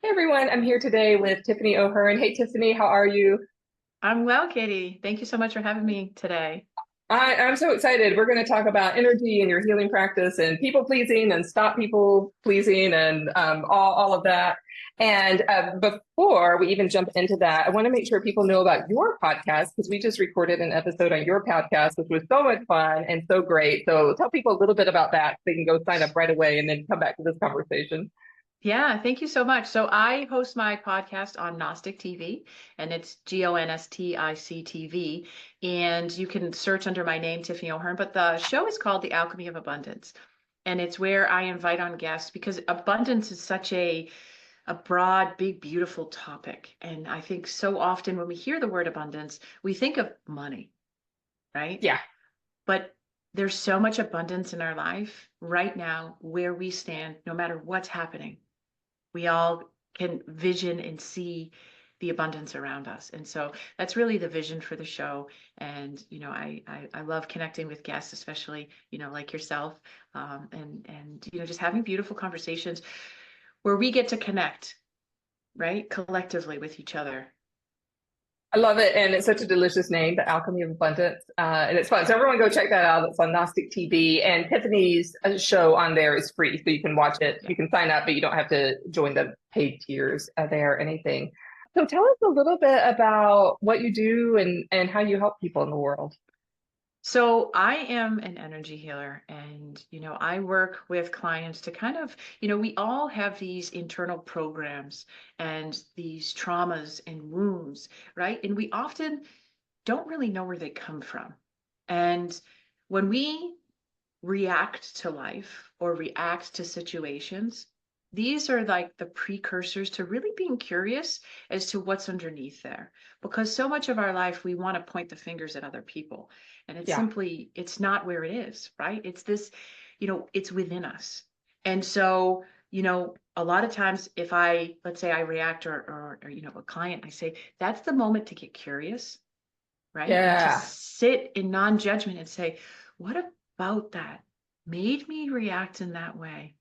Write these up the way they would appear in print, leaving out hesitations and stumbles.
Hey everyone, I'm here today with Tiffany O'Hearn. Hey Tiffany, how are you? I'm well, Katie. Thank you so much for having me today. I'm so excited. We're going to talk about energy and your healing practice and people pleasing and stop people pleasing and all of that. And before we even jump into that, I want to make sure people know about your podcast because we just recorded an episode on your podcast, which was so much fun and so great. So tell people a little bit about that so they can go sign up right away and then come back to this conversation. Yeah, thank you so much. So I host my podcast on Gnostic TV, and it's Gnostic TV. And you can search under my name, Tiffany O'Hearn, but the show is called The Alchemy of Abundance. And it's where I invite on guests because abundance is such a broad, big, beautiful topic. And I think so often when we hear the word abundance, we think of money, right? Yeah. But there's so much abundance in our life right now where we stand, no matter what's happening. We all can vision and see the abundance around us. And so that's really the vision for the show. And, I love connecting with guests, especially, like yourself, and just having beautiful conversations where we get to connect, right, collectively with each other. I love it. And it's such a delicious name, The Alchemy of Abundance. And it's fun. So everyone go check that out. It's on Gnostic TV. And Tiffany's show on there is free. So you can watch it. Yeah. You can sign up, but you don't have to join the paid tiers there or anything. So tell us a little bit about what you do and how you help people in the world. So I am an energy healer and, I work with clients to kind of, we all have these internal programs and these traumas and wounds, right? And we often don't really know where they come from. And when we react to life or react to situations, these are like the precursors to really being curious as to what's underneath there. Because so much of our life, we want to point the fingers at other people. And Yeah. it's not where it is, right? It's this, it's within us. And so, a lot of times if let's say I react or a client, I say, that's the moment to get curious, right? And to Yeah. sit in non-judgment and say, what about that made me react in that way?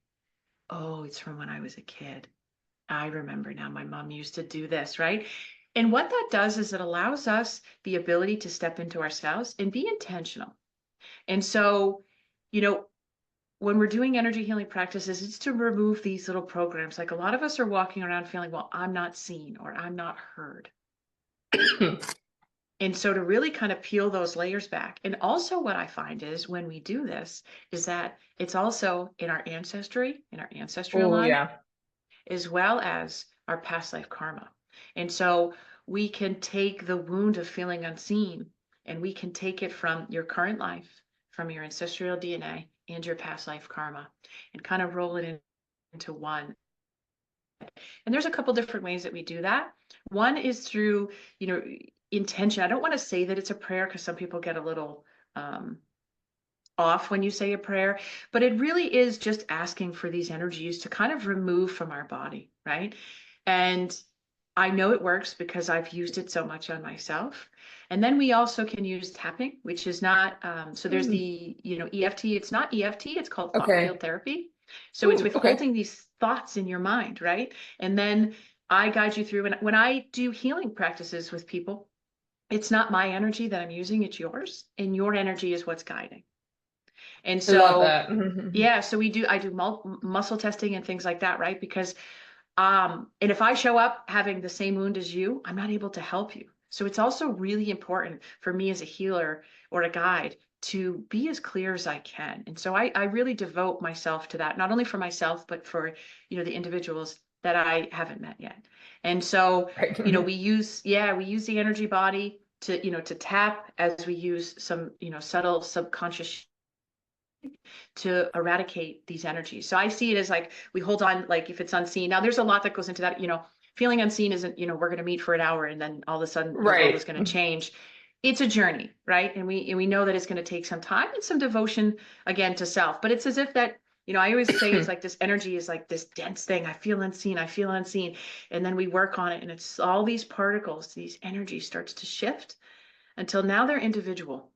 Oh, it's from when I was a kid. I remember now my mom used to do this, right? And what that does is it allows us the ability to step into ourselves and be intentional. And so, you know, when we're doing energy healing practices, it's to remove these little programs. Like a lot of us are walking around feeling, well, I'm not seen or I'm not heard. And so to really kind of peel those layers back. And also what I find is when we do this, is that it's also in our ancestry, in our ancestral Oh, line, yeah. as well as our past life karma. And so we can take the wound of feeling unseen and we can take it from your current life, from your ancestral DNA and your past life karma and kind of roll it into one. And there's a couple different ways that we do that. One is through, you know, intention. I don't want to say that it's a prayer because some people get a little um, off when you say a prayer, but it really is just asking for these energies to kind of remove from our body, right? And I know it works because I've used it so much on myself. And then we also can use tapping, which is not, so there's Mm, the, EFT. It's not EFT, it's called thought okay. field therapy. So it's Ooh, okay. withholding these thoughts in your mind, right? And then I guide you through. And when I do healing practices with people, it's not my energy that I'm using, it's yours. And your energy is what's guiding. And I love so, that. Mhm. yeah, so I do muscle testing and things like that, right? Because, and if I show up having the same wound as you, I'm not able to help you. So it's also really important for me as a healer or a guide to be as clear as I can. And so I really devote myself to that, not only for myself, but for, the individuals that I haven't met yet. And so, Right. we use the energy body to, to tap as we use some, subtle subconscious to eradicate these energies. So I see it as like we hold on, like if it's unseen. Now there's a lot that goes into that. Feeling unseen isn't, we're going to meet for an hour and then all of a sudden the world Right. is going to change. It's a journey, right? And we know that it's going to take some time and some devotion again to self. But it's as if that, I always say it's like this energy is like this dense thing. I feel unseen. I feel unseen. And then we work on it and it's all these particles, these energies starts to shift until now they're individual.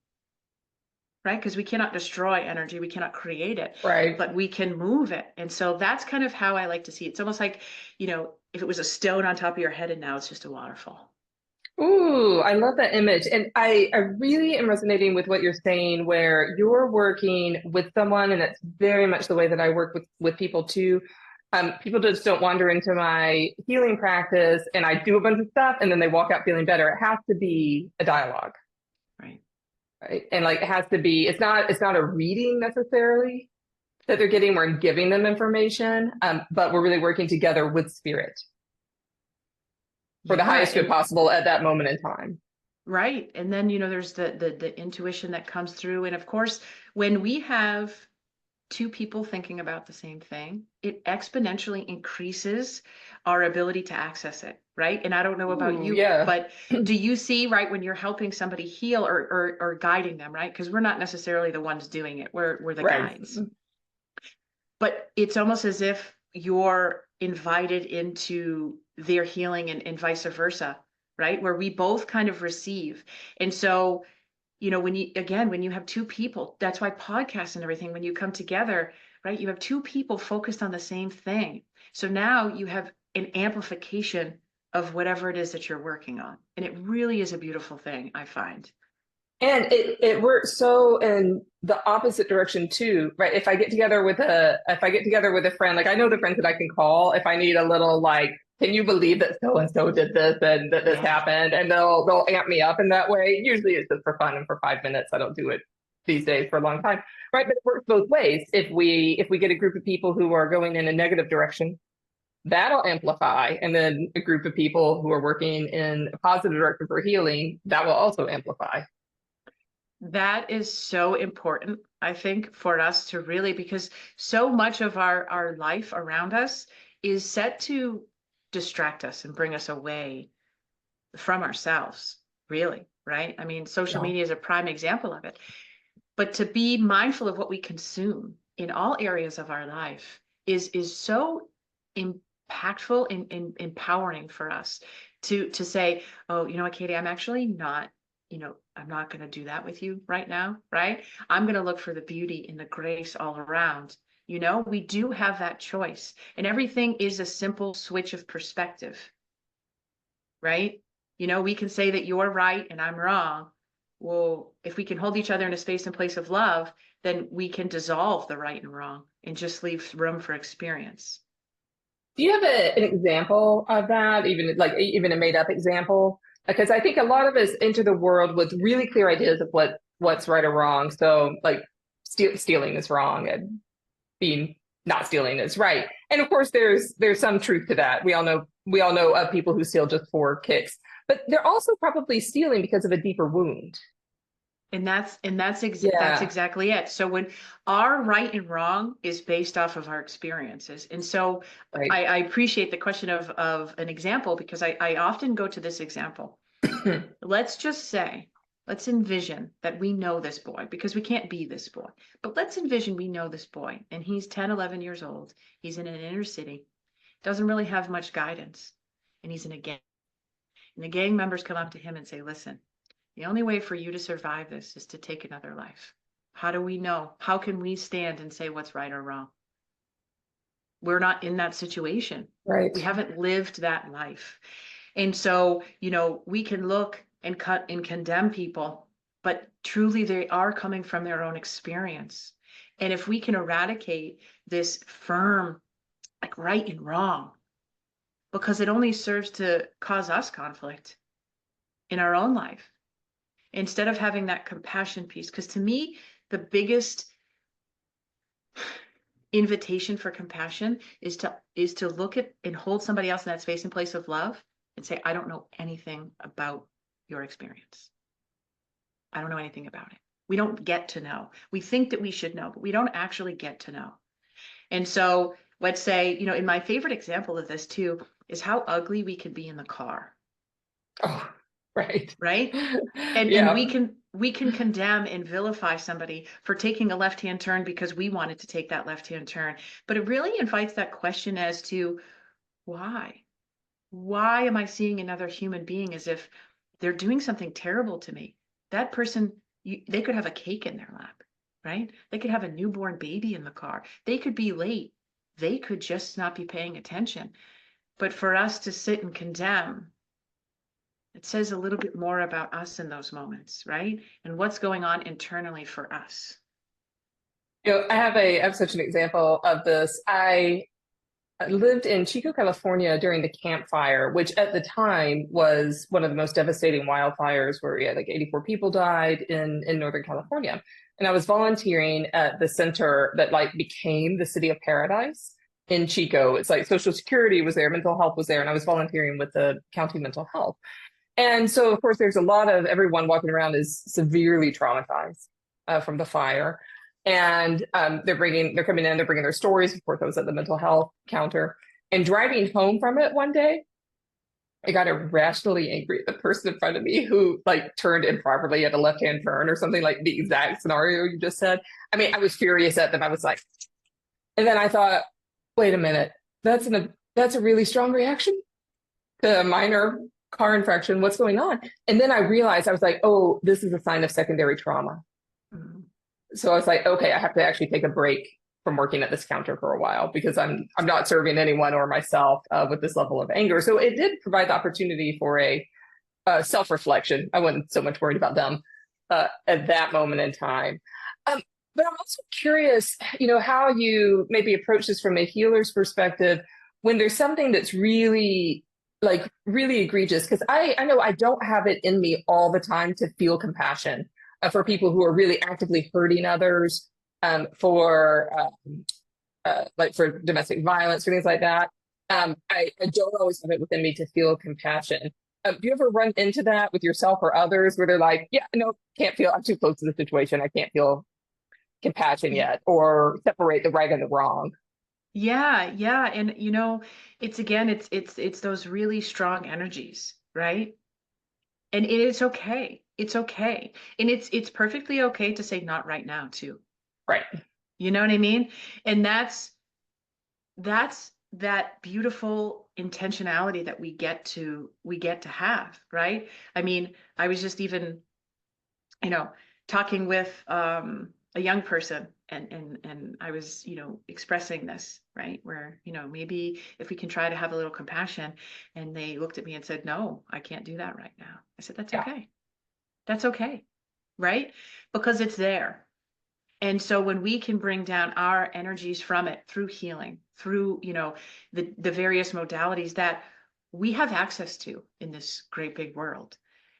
right? Because we cannot destroy energy, we cannot create it, Right. but we can move it. And so that's kind of how I like to see it. It's almost like, if it was a stone on top of your head and now it's just a waterfall. Ooh, I love that image. And I really am resonating with what you're saying, where you're working with someone, and it's very much the way that I work with people too. People just don't wander into my healing practice and I do a bunch of stuff and then they walk out feeling better. It has to be a dialogue, Right. right? And like it has to be, it's not a reading necessarily that they're getting. We're giving them information, but we're really working together with spirit for the Yeah. highest good possible at that moment in time. Right. And then, there's the intuition that comes through. And of course, when we have two people thinking about the same thing, it exponentially increases our ability to access it, right? And I don't know about Ooh, you, yeah. but do you see, right, when you're helping somebody heal or guiding them, right? Because we're not necessarily the ones doing it, we're the Right. guides. But it's almost as if you're invited into their healing and vice versa, right? Where we both kind of receive. And so, when you have two people, that's why podcasts and everything, when you come together, right, you have two people focused on the same thing. So now you have an amplification of whatever it is that you're working on. And it really is a beautiful thing, I find. And it works so in the opposite direction too, right? If I get together with a friend, like I know the friends that I can call if I need a little like, can you believe that so and so did this and that this Yeah. happened? And they'll amp me up in that way. Usually it's just for fun and for 5 minutes. I don't do it these days for a long time. Right. But it works both ways. If we get a group of people who are going in a negative direction, that'll amplify. And then a group of people who are working in a positive direction for healing, that will also amplify. That is so important, I think, for us to really, because so much of our life around us is set to distract us and bring us away from ourselves, really, right? I mean, social Yeah. media is a prime example of it. But to be mindful of what we consume in all areas of our life is so impactful and empowering for us to say, oh, you know what, Katie, I'm actually not, I'm not going to do that with you right now, right? I'm going to look for the beauty and the grace all around. We do have that choice, and everything is a simple switch of perspective, right? We can say that you're right and I'm wrong. Well, if we can hold each other in a space and place of love, then we can dissolve the right and wrong and just leave room for experience. Do you have an example of that, even a made up example? Because I think a lot of us enter the world with really clear ideas of what's right or wrong. So like stealing is wrong and being not stealing is right. And of course there's some truth to that. We all know of people who steal just for kicks, but they're also probably stealing because of a deeper wound. And that's Yeah, exactly it. So when our right and wrong is based off of our experiences. And so right. I appreciate the question of an example, because I often go to this example. Let's just say, let's envision that we know this boy, because we can't be this boy, but let's envision we know this boy and he's 10, 11 years old. He's in an inner city, doesn't really have much guidance, and he's in a gang. And the gang members come up to him and say, listen, the only way for you to survive this is to take another life. How do we know? How can we stand and say what's right or wrong? We're not in that situation. Right. We haven't lived that life. And so, we can look and cut and condemn people, but truly they are coming from their own experience. And if we can eradicate this firm, like right and wrong, because it only serves to cause us conflict in our own life, instead of having that compassion piece. Because to me, the biggest invitation for compassion is to look at and hold somebody else in that space and place of love and say, I don't know anything about your experience. I don't know anything about it. We don't get to know. We think that we should know, but we don't actually get to know. And so let's say, in my favorite example of this too, is how ugly we can be in the car, Oh, right. right? And we Yeah. can condemn and vilify somebody for taking a left-hand turn because we wanted to take that left-hand turn. But it really invites that question as to why? Why am I seeing another human being as if they're doing something terrible to me? That person They could have a cake in their lap, right? They could have a newborn baby in the car. They could be late. They could just not be paying attention. But for us to sit and condemn, it says a little bit more about us in those moments, right? And what's going on internally for us. I have such an example of this. I lived in Chico, California during the Camp Fire, which at the time was one of the most devastating wildfires where yeah, like 84 people died in Northern California. And I was volunteering at the center that like became the city of paradise in Chico. It's like Social Security was there, mental health was there, and I was volunteering with the county mental health. And so, of course, there's a lot of everyone walking around is severely traumatized from the fire. And they're coming in, they're bringing their stories. Of course, I was at the mental health counter. And driving home from it one day, I got irrationally angry at the person in front of me who like turned improperly at a left-hand turn or something like the exact scenario you just said. I mean, I was furious at them. I was like, and then I thought, wait a minute, that's a really strong reaction to a minor car infraction. What's going on? And then I realized I was like, oh, this is a sign of secondary trauma. Mhm. So I was like, okay, I have to actually take a break from working at this counter for a while because I'm not serving anyone or myself with this level of anger. So it did provide the opportunity for a self-reflection. I wasn't so much worried about them at that moment in time. Um, but I'm also curious, how you maybe approach this from a healer's perspective when there's something that's really like really egregious. Because I know I don't have it in me all the time to feel compassion for people who are really actively hurting others, like for domestic violence or things like that. I don't always have it within me to feel compassion. Do you ever run into that with yourself or others where they're like, yeah, no, can't feel, I'm too close to the situation. I can't feel compassion yet, or separate the right and the wrong? Yeah, yeah. And it's again, it's those really strong energies, right? And it is okay. It's okay. And it's perfectly okay to say not right now too. Right. You know what I mean? And that's that beautiful intentionality that we get to have, right? I mean, I was just even, you know, talking with a young person, and I was, expressing this, right? Where, maybe if we can try to have a little compassion, and they looked at me and said, "No, I can't do that right now." I said, "That's Yeah. okay. That's okay." Right? Because it's there. And so when we can bring down our energies from it through healing, through, the various modalities that we have access to in this great big world,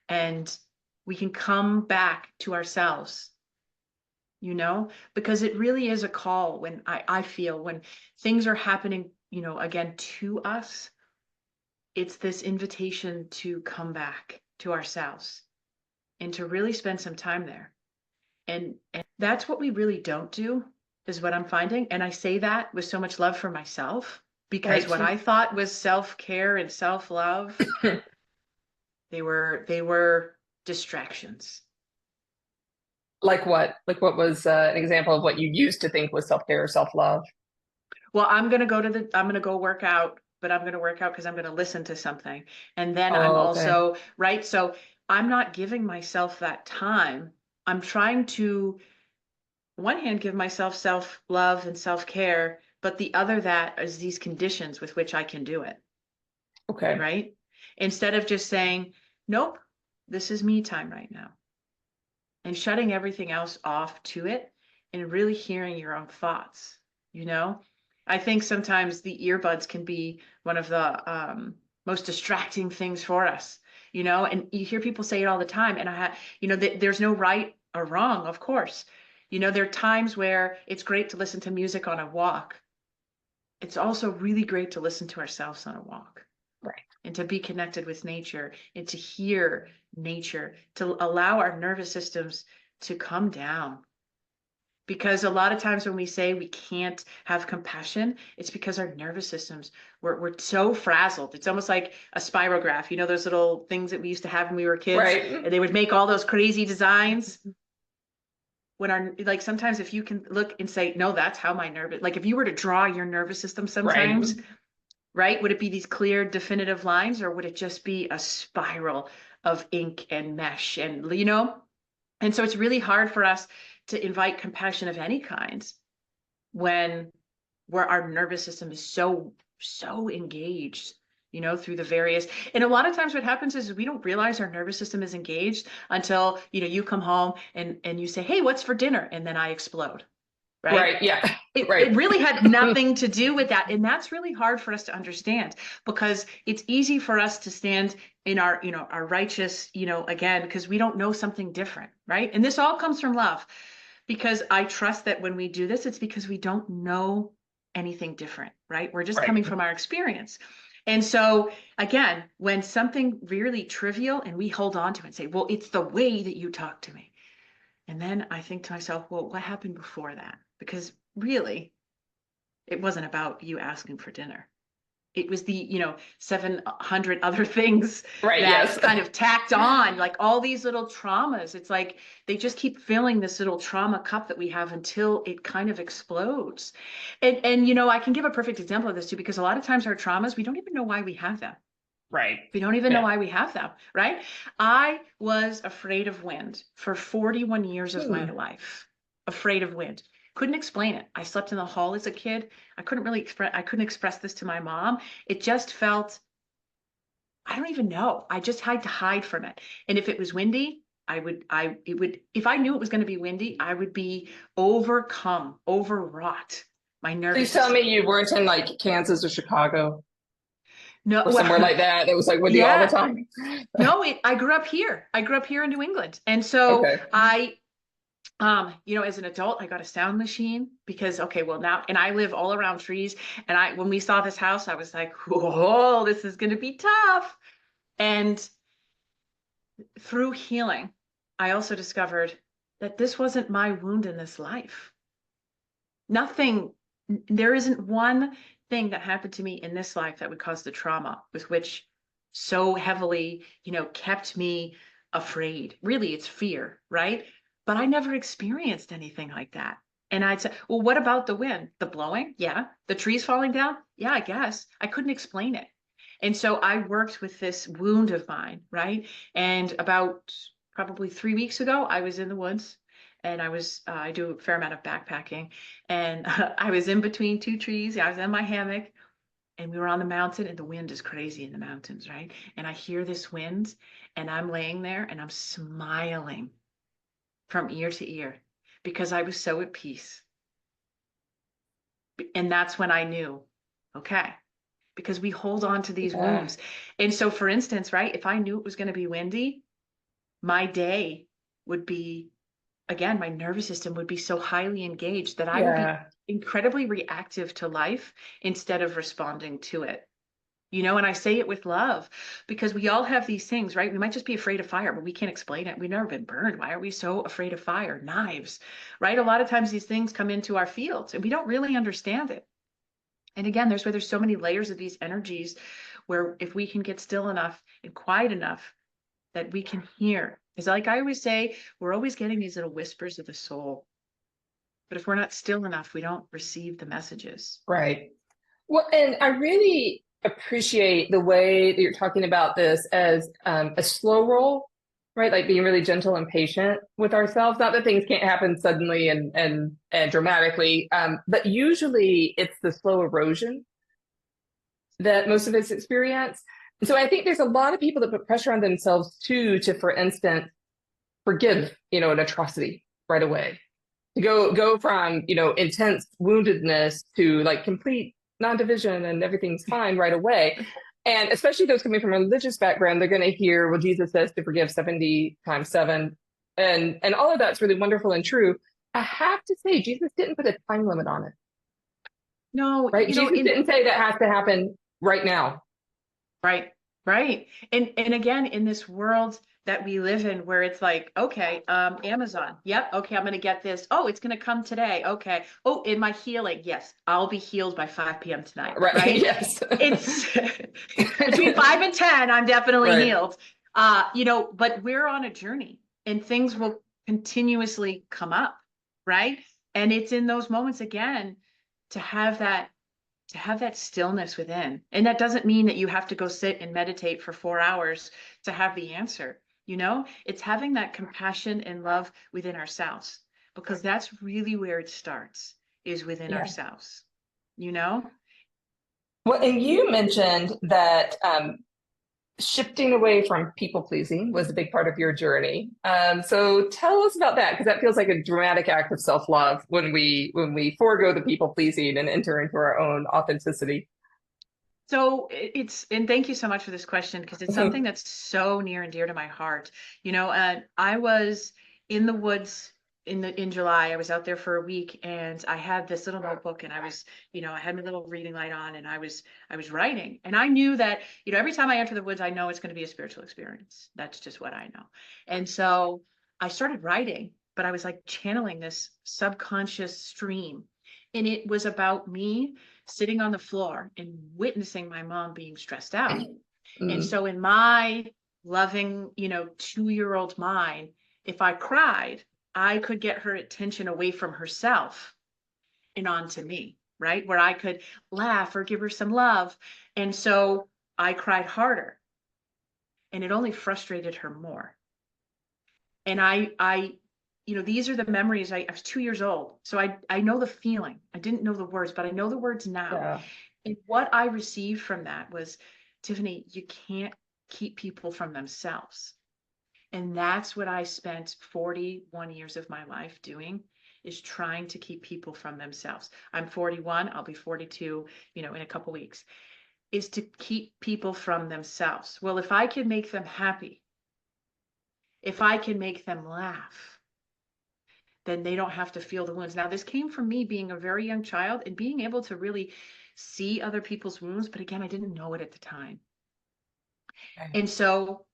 and we can come back to ourselves, because it really is a call when I feel when things are happening, again to us, it's this invitation to come back to ourselves and to really spend some time there. And that's what we really don't do, is what I'm finding. And I say that with so much love for myself, because Right. what I thought was self-care and self-love, they were distractions. Like what? Like what was an example of what you used to think was self-care or self-love? Well, I'm gonna go work out, but I'm gonna work out because I'm gonna listen to something. And then I'm Oh, okay. also, right? So I'm not giving myself that time. I'm trying to, on one hand, give myself self-love and self-care, but the other that is these conditions with which I can do it, Okay. right? Instead of just saying, nope, this is me time right now, and shutting everything else off to it and really hearing your own thoughts, you know? I think sometimes the earbuds can be one of the most distracting things for us, and you hear people say it all the time. And there's no right or wrong, of course. There are times where it's great to listen to music on a walk. It's also really great to listen to ourselves on a walk Right. and to be connected with nature and to hear nature, to allow our nervous systems to come down. Because a lot of times when we say we can't have compassion, it's because our nervous systems, we're so frazzled. It's almost like a spirograph, those little things that we used to have when we were kids, Right. and they would make all those crazy designs. Like sometimes if you can look and say, no, that's how my nervous, like if you were to draw your nervous system Right. sometimes, right? Would it be these clear, definitive lines, or would it just be a spiral of ink and mesh and, And so it's really hard for us to invite compassion of any kind when where our nervous system is so engaged, through the various, and a lot of times what happens is we don't realize our nervous system is engaged until, you come home and you say, hey, what's for dinner? And then I explode. Right. Right. Yeah. It Right. really had nothing to do with that. And that's really hard for us to understand, because it's easy for us to stand in our, our righteous, again, because we don't know something different. Right. And this all comes from love, because I trust that when we do this, it's because we don't know anything different. Right. We're just Right. coming from our experience. And so again, when something really trivial and we hold on to it and say, well, it's the way that you talk to me. And then I think to myself, well, what happened before that? Because really, it wasn't about you asking for dinner. It was the, 700 other things Right. that Yes. kind of tacked on, like all these little traumas. It's like they just keep filling this little trauma cup that we have until it kind of explodes. And I can give a perfect example of this too, because a lot of times our traumas, we don't even know why we have them. Right. We don't even know Yeah. why we have them, right? I was afraid of wind for 41 years of my life. Afraid of wind. Couldn't explain it. I slept in the hall as a kid. I couldn't express this to my mom. It just felt, I don't even know. I just had to hide from it. And if it was windy, if I knew it was going to be windy, I would be overwrought. My nervous Please tell me system. you weren't in like Kansas or Chicago No, or somewhere like that. It was like windy all the yeah. time. No, I grew up here. I grew up here in New England. And so Okay. as an adult, I got a sound machine because, okay, well now, and I live all around trees. And when we saw this house, I was like, whoa, this is going to be tough. And through healing, I also discovered that this wasn't my wound in this life. Nothing, there isn't one thing that happened to me in this life that would cause the trauma with which so heavily, kept me afraid. Really, it's fear, right? But I never experienced anything like that. And I'd say, well, what about the wind? The blowing? Yeah. The trees falling down? Yeah, I guess. I couldn't explain it. And so I worked with this wound of mine, right? And about probably 3 weeks ago, I was in the woods and I do a fair amount of backpacking, and I was in between two trees. I was in my hammock, and we were on the mountain, and the wind is crazy in the mountains, right? And I hear this wind, and I'm laying there and I'm smiling from ear to ear because I was so at peace. And that's when I knew, okay, because we hold on to these Yeah. wounds. And so, for instance, right, if I knew it was going to be windy, my day would be, again, my nervous system would be so highly engaged that I would be Yeah. incredibly reactive to life instead of responding to it. And I say it with love because we all have these things, right? We might just be afraid of fire, but we can't explain it. We've never been burned. Why are we so afraid of fire? Knives, right? A lot of times these things come into our fields and we don't really understand it. And again, there's so many layers of these energies where if we can get still enough and quiet enough that we can hear. It's like I always say, we're always getting these little whispers of the soul. But if we're not still enough, we don't receive the messages. Right. Well, and I really appreciate the way that you're talking about this as a slow roll, right? Like being really gentle and patient with ourselves. Not that things can't happen suddenly and dramatically, but usually it's the slow erosion that most of us experience. And so I think there's a lot of people that put pressure on themselves too to, for instance, forgive, an atrocity right away. To go from, intense woundedness to like complete non-division and everything's fine right away. And especially those coming from a religious background, they're going to hear, well, Jesus says to forgive 70 times 7. And all of that's really wonderful and true. I have to say, Jesus didn't put a time limit on it, No, right? Jesus didn't say that has to happen right now. right, right. And again, in this world that we live in where it's like, okay, Amazon. Yep, okay, I'm gonna get this. Oh, it's gonna come today. Okay. Oh, in my healing, yes, I'll be healed by 5 p.m. tonight, Right. right? Yes. It's between 5 and 10, I'm definitely Right. healed. But we're on a journey and things will continuously come up, right? And it's in those moments again to have that stillness within. And that doesn't mean that you have to go sit and meditate for 4 hours to have the answer. You know, it's having that compassion and love within ourselves, because that's really where it starts, is within Yeah. ourselves, you know? Well, and you mentioned that shifting away from people pleasing was a big part of your journey. So tell us about that, because that feels like a dramatic act of self-love when we forego the people pleasing and enter into our own authenticity. So it's, and thank you so much for this question, because it's something that's so near and dear to my heart. You know, I was in the woods in July. I was out there for a week, and I had this little notebook, and I was, you know, I had my little reading light on, and I was writing, and I knew that, you know, every time I enter the woods, I know it's going to be a spiritual experience. That's just what I know. And so I started writing, but I was like channeling this subconscious stream, and it was about me sitting on the floor and witnessing my mom being stressed out. And Mm, so in my loving, you know, 2-year-old mind, if I cried, I could get her attention away from herself and onto me, right? Where I could laugh or give her some love. And so I cried harder, and it only frustrated her more. And you know, these are the memories. I was 2 years old. So I know the feeling. I didn't know the words, but I know the words now. yeah. And what I received from that was, Tiffany, you can't keep people from themselves. And that's what I spent 41 years of my life doing, is trying to keep people from themselves. I'm 41, I'll be 42, you know, in a couple weeks, is to keep people from themselves. Well, if I can make them happy, if I can make them laugh, then they don't have to feel the wounds. Now, this came from me being a very young child and being able to really see other people's wounds. But again, I didn't know it at the time. Okay. And so,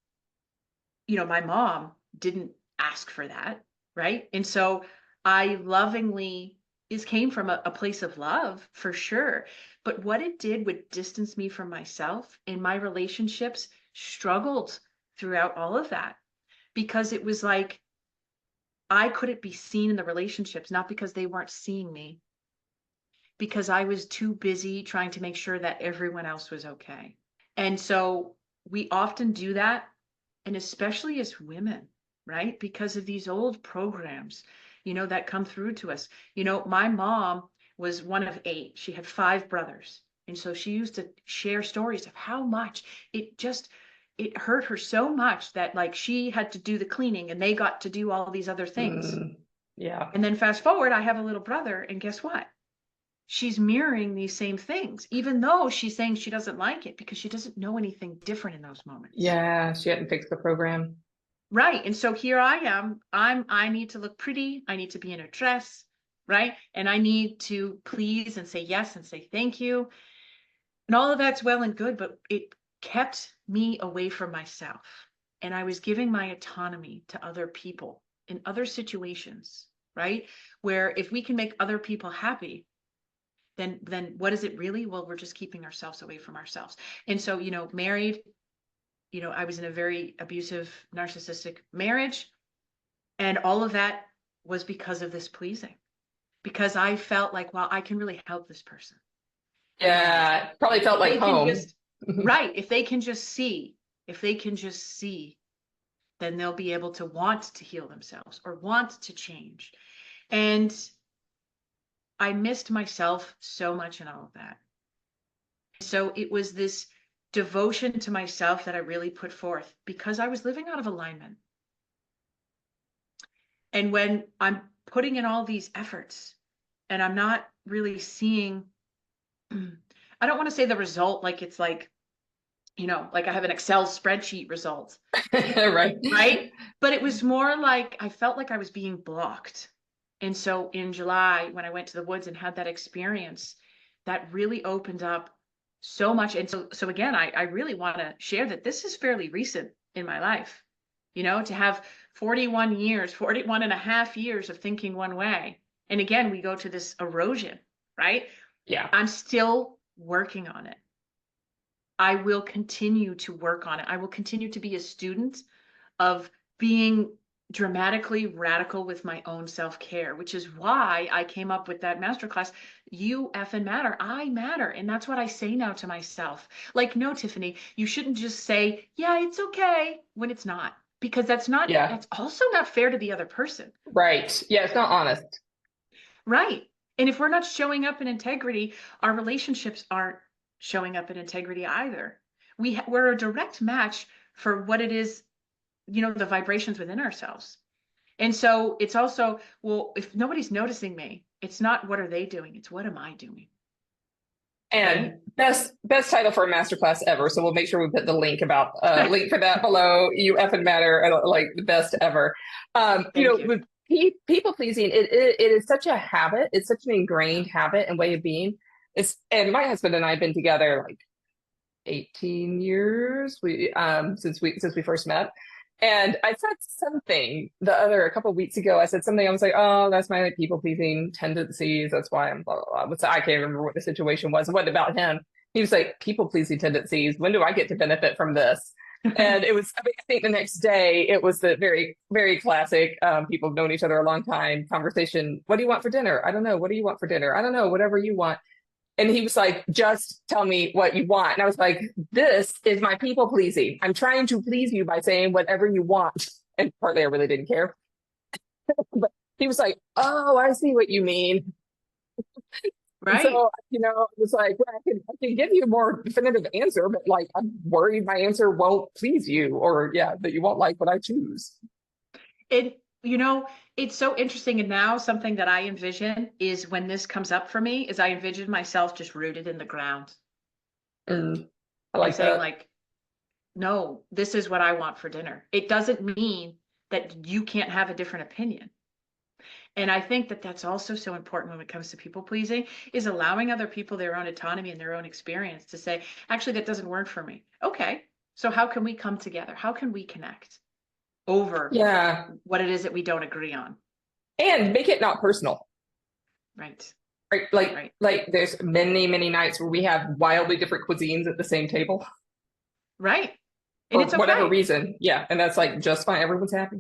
you know, my mom didn't ask for that. Right. And so I lovingly, this came from a place of love for sure. But what it did would distance me from myself, and my relationships struggled throughout all of that, because it was like I couldn't be seen in the relationships, not because they weren't seeing me, because I was too busy trying to make sure that everyone else was okay. And so we often do that, and especially as women, right? Because of these old programs, you know, that come through to us. You know, my mom was one of 8. She had 5 brothers. And so she used to share stories of how much it just, it hurt her so much that like she had to do the cleaning and they got to do all these other things. Mm, yeah. And then fast forward, I have a little brother, and guess what? She's mirroring these same things, even though she's saying she doesn't like it, because she doesn't know anything different in those moments. Yeah. She hadn't fixed the program. Right. And so here I am. I need to look pretty. I need to be in a dress, right? And I need to please and say yes and say thank you. And all of that's well and good, but it kept me away from myself. And I was giving my autonomy to other people in other situations, right? Where if we can make other people happy, then what is it really? Well, we're just keeping ourselves away from ourselves. And so, you know, married, you know, I was in a very abusive, narcissistic marriage. And all of that was because of this pleasing, because I felt like, well, I can really help this person. And Yeah. Probably felt if like they can home. just, right, if they can just see, if they can just see, then they'll be able to want to heal themselves or want to change. And I missed myself so much in all of that. So it was this devotion to myself that I really put forth, because I was living out of alignment. And when I'm putting in all these efforts and I'm not really seeing, I don't want to say the result like it's like, you know, like I have an Excel spreadsheet result, Right. right? But it was more like I felt like I was being blocked. And so in July, when I went to the woods and had that experience, that really opened up so much. And so again, I really want to share that this is fairly recent in my life, you know, to have 41 years, 41 and a half years of thinking one way. And again, we go to this erosion, right? Yeah. I'm still working on it. I will continue to work on it. I will continue to be a student of being dramatically radical with my own self-care, which is why I came up with that masterclass. You effing matter. I matter. And that's what I say now to myself. Like, no, Tiffany, you shouldn't just say, yeah, it's okay, when it's not. because Yeah. that's also not fair to the other person. Right. Yeah. It's not honest. Right. And if we're not showing up in integrity, our relationships aren't showing up in integrity either. We're a direct match for what it is, the vibrations within ourselves. And so it's also, well, if nobody's noticing me, it's not what are they doing? It's what am I doing? And Right. best title for a masterclass ever. So we'll make sure we put the link for that below. You effing matter, like the best ever. Thank you. With people pleasing, it is such a habit. It's such an ingrained habit and way of being. And my husband and I have been together like 18 years. Since we first met. And I said something a couple of weeks ago. I said something. I was like, "Oh, that's my people pleasing tendencies. That's why I'm blah blah blah." I can't remember what the situation was. It wasn't about him. He was like, "People pleasing tendencies. When do I get to benefit from this?" And it was. I think the next day it was the very very classic. People have known each other a long time conversation. What do you want for dinner? I don't know. What do you want for dinner? I don't know. Whatever you want. And he was like, just tell me what you want. And I was like, this is my people pleasing. I'm trying to please you by saying whatever you want. And partly I really didn't care. But he was like, oh, I see what you mean. And Right. so, it was like, well, I can give you a more definitive answer, but like, I'm worried my answer won't please you, or that you won't like what I choose. It, it's so interesting. And now something that I envision is when this comes up for me is I envision myself just rooted in the ground And I and like saying that. like, no, this is what I want for dinner. It doesn't mean that you can't have a different opinion. And I think that that's also so important when it comes to people pleasing is allowing other people their own autonomy and their own experience to say, actually, that doesn't work for me. Okay. So how can we come together? How can we connect over Yeah. what it is that we don't agree on? And make it not personal. Right. Right. Like, Right. like there's many, many nights where we have wildly different cuisines at the same table. Right. And For it's whatever okay. reason. Yeah. And that's like just fine. Everyone's happy.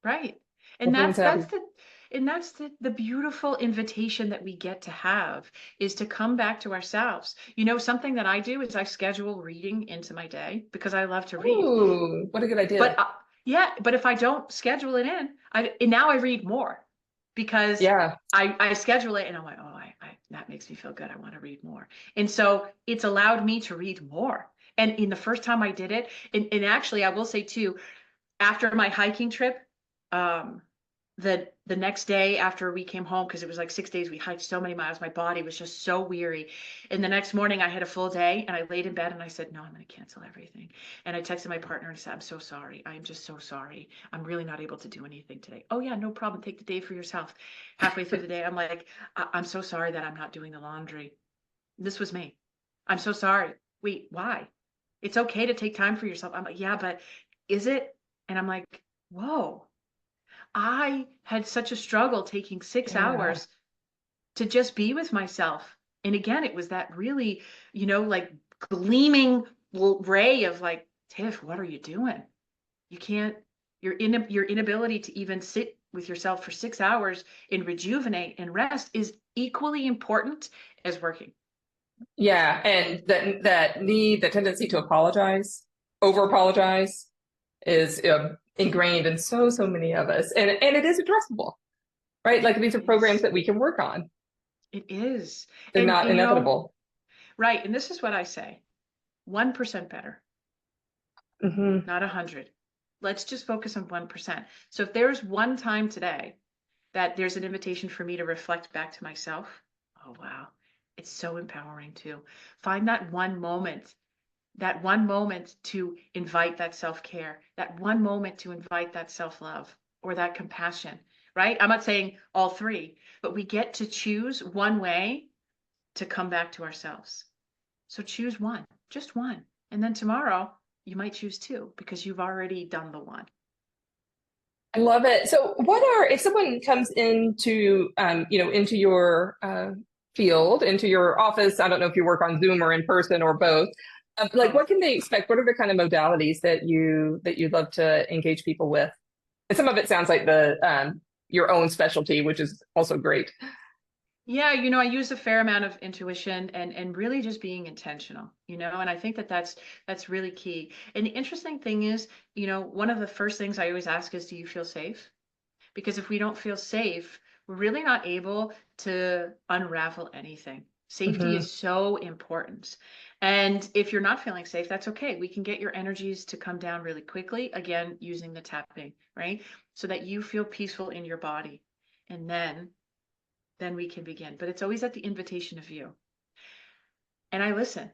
Right. And Everyone's happy. that's the beautiful invitation that we get to have is to come back to ourselves. Something that I do is I schedule reading into my day because I love to read. Ooh, what a good But idea. yeah, but if I don't schedule it in, and now I read more because Yeah. I schedule it and I'm like, oh, I that makes me feel good. I want to read more. And so it's allowed me to read more. And in the first time I did it, and actually I will say too, after my hiking trip, um, the next day after we came home, because it was like 6 days, we hiked so many miles, my body was just so weary. And the next morning I had a full day and I laid in bed and I said, no, I'm going to cancel everything. And I texted my partner and said, I'm so sorry. I am just so sorry. I'm really not able to do anything today. Oh yeah, no problem. Take the day for yourself. Halfway through the day, I'm like, I'm so sorry that I'm not doing the laundry. This was me. I'm so sorry. Wait, why? It's okay to take time for yourself. I'm like, yeah, but is it? And I'm like, whoa, I had such a struggle taking 6 hours Yeah. to just be with myself. And again, it was that really, like gleaming ray of like, Tiff, what are you doing? You can't, your inability to even sit with yourself for 6 hours and rejuvenate and rest is equally important as working. Yeah. And the tendency to over apologize is ingrained in so many of us. And it is addressable, right? Like these are It is. programs that we can work on. It is. They're not And inevitable. right. And this is what I say, 1% better, Hmm. not 100. Let's just focus on 1%. So if there's one time today that there's an invitation for me to reflect back to myself, oh, wow. It's so empowering too. Find that one moment to invite that self-care, that one moment to invite that self-love or that compassion, right? I'm not saying all three, but we get to choose one way to come back to ourselves. So choose one, just one. And then tomorrow you might choose two because you've already done the one. I love it. So if someone comes into your field, into your office, I don't know if you work on Zoom or in person or both, like Both. what can they expect? What are the kind of modalities that you'd love to engage people with? And some of it sounds like your own specialty, which is also great. Yeah, you know, I use a fair amount of intuition and really just being intentional, you know, and I think that that's really key. And the interesting thing is, you know, one of the first things I always ask is, do you feel safe? Because if we don't feel safe, we're really not able to unravel anything. Safety Hmm. is so important. And if you're not feeling safe, that's okay. We can get your energies to come down really quickly, again, using the tapping, right? So that you feel peaceful in your body. And then we can begin. But it's always at the invitation of you. And I listen,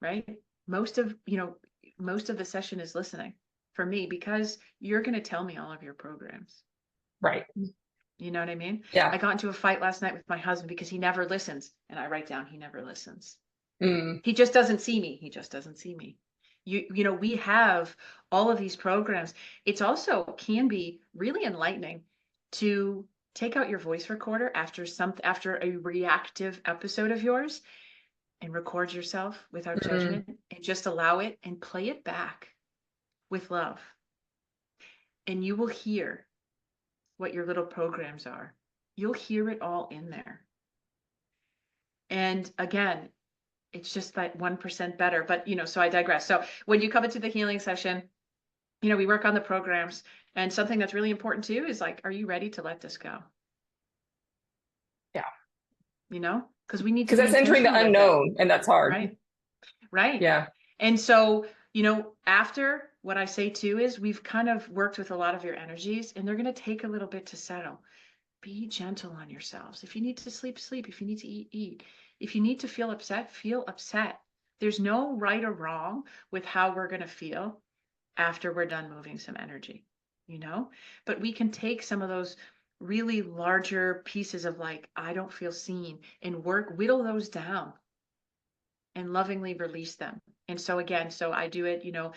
right? Most of, you know, most of the session is listening for me because you're going to tell me all of your programs. Right. You know what I mean? Yeah. I got into a fight last night with my husband because he never listens. And I write down, he never listens. Mm. He just doesn't see me. He just doesn't see me. You know, we have all of these programs. It's also can be really enlightening to take out your voice recorder after a reactive episode of yours and record yourself without Mm. judgment and just allow it and play it back with love. And you will hear what your little programs are. You'll hear it all in there. And again, it's just that 1% better. But, you know, so I digress. So when you come into the healing session, you know, we work on the programs. And something that's really important too is like, are you ready to let this go? Yeah. You know, because we need to Because be that's entering the intentional with it. unknown, and that's hard. Right. Right. Yeah. And so, you know, after what I say too is we've kind of worked with a lot of your energies and they're going to take a little bit to settle. Be gentle on yourselves. If you need to sleep, sleep. If you need to eat, eat. If you need to feel upset, feel upset. There's no right or wrong with how we're going to feel after we're done moving some energy, you know? But we can take some of those really larger pieces of like, I don't feel seen and whittle those down and lovingly release them. And so again, so I do it, you know,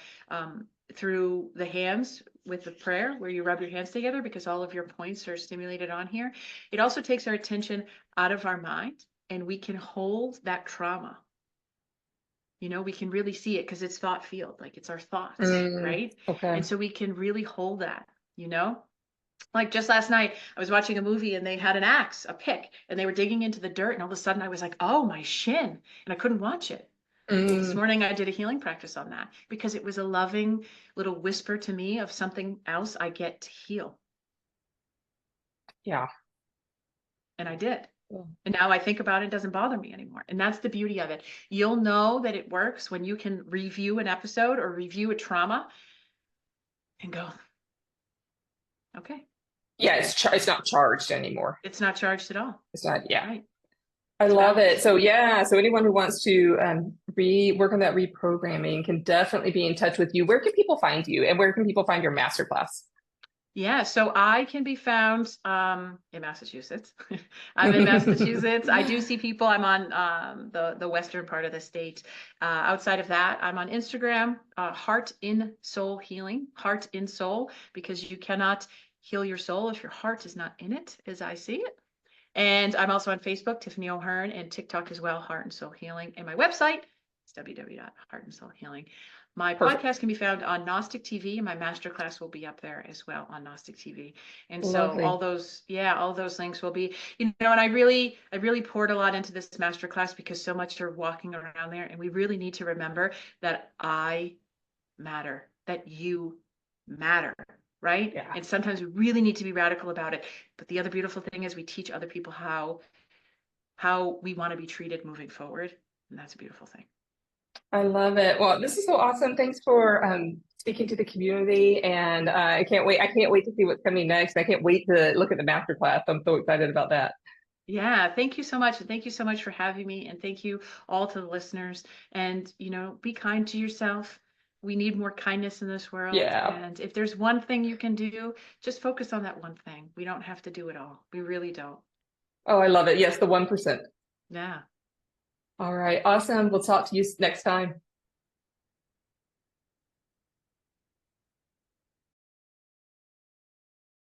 through the hands with the prayer where you rub your hands together because all of your points are stimulated on here. It also takes our attention out of our mind and we can hold that trauma. You know, we can really see it because it's thought field, like it's our thoughts, Mm. right? Okay. And so we can really hold that, you know? Like just last night, I was watching a movie and they had an axe, a pick, and they were digging into the dirt. And all of a sudden I was like, oh, my shin. And I couldn't watch it. Well, this Mm. morning I did a healing practice on that because it was a loving little whisper to me of something else I get to heal. Yeah. And I did. Cool. And now I think about it, it doesn't bother me anymore. And that's the beauty of it. You'll know that it works when you can review an episode or review a trauma and go, okay, Yeah, it's not charged anymore. it's not charged at all. It's not. Yeah. Right. I It's love it. balanced. So yeah, so anyone who wants to work on that reprogramming can definitely be in touch with you. Where can people find you, and where can people find your masterclass? Yeah, so I can be found in Massachusetts. I'm in Massachusetts. I do see people. I'm on the western part of the state. Outside of that, I'm on Instagram, Heart in Soul Healing, Heart in Soul, because you cannot heal your soul if your heart is not in it, as I see it. And I'm also on Facebook, Tiffany O'Hearn, and TikTok as well, Heart and Soul Healing. And my website is www.heartandsoulhealing. My Perfect. podcast can be found on Gnostic TV, and my masterclass will be up there as well on Gnostic TV. And so all Lovely. those, yeah, all those links will be, you know, and I really poured a lot into this masterclass because so much are walking around there, and we really need to remember that I matter, that you matter, right? Yeah. And sometimes we really need to be radical about it. But the other beautiful thing is we teach other people how we want to be treated moving forward. And that's a beautiful thing. I love it. Well, this is so awesome. Thanks for speaking to the community, and I can't wait. I can't wait to see what's coming next. I can't wait to look at the masterclass. I'm so excited about that. Yeah, thank you so much. And thank you so much for having me. And thank you all to the listeners. And, you know, be kind to yourself. We need more kindness in this world. Yeah. And if there's one thing you can do, just focus on that one thing. We don't have to do it all. We really don't. Oh, I love it. Yes, the 1%. Yeah. All right. Awesome. We'll talk to you next time.